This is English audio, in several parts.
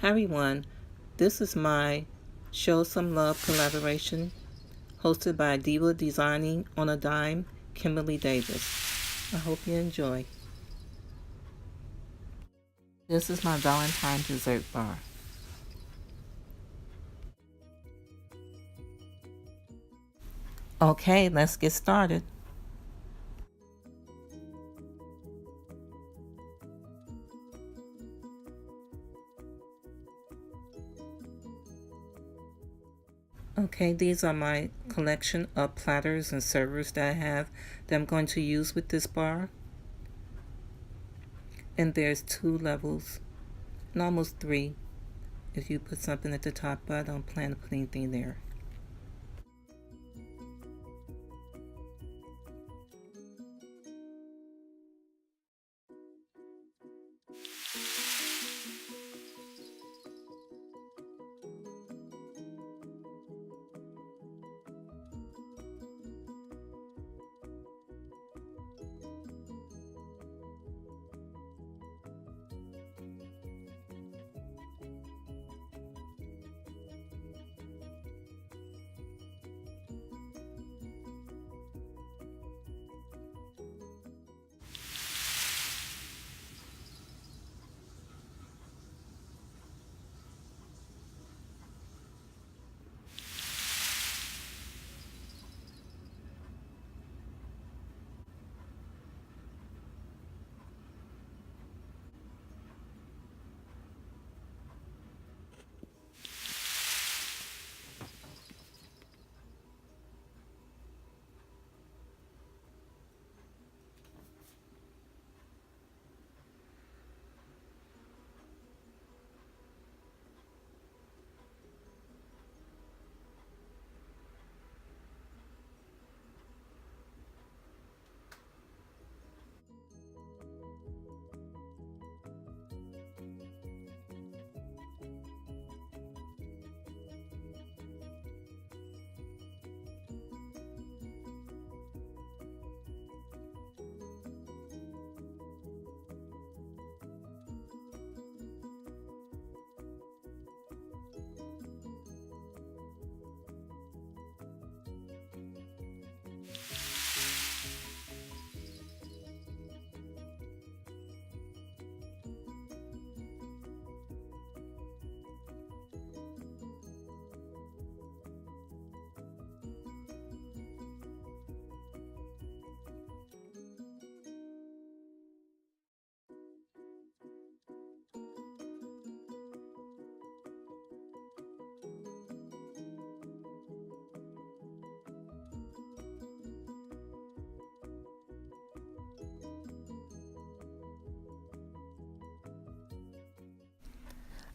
Hi everyone, this is my Show Some Love collaboration hosted by Diva Designing on a Dime, Kimberly Davis. I hope you enjoy. This is my Valentine dessert bar. Okay, let's get started. Okay, these are my collection of platters and servers that I have that I'm going to use with this bar. And there's 2 levels, and almost 3 if you put something at the top, but I don't plan to put anything there.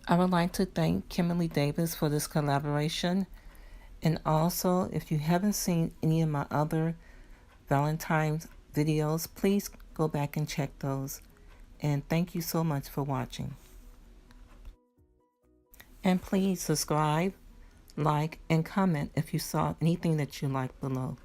I would like to thank Kimberly Davis for this collaboration. And also, if you haven't seen any of my other Valentine's videos, please go back and check those. And thank you so much for watching. And please subscribe, like, and comment if you saw anything that you liked below.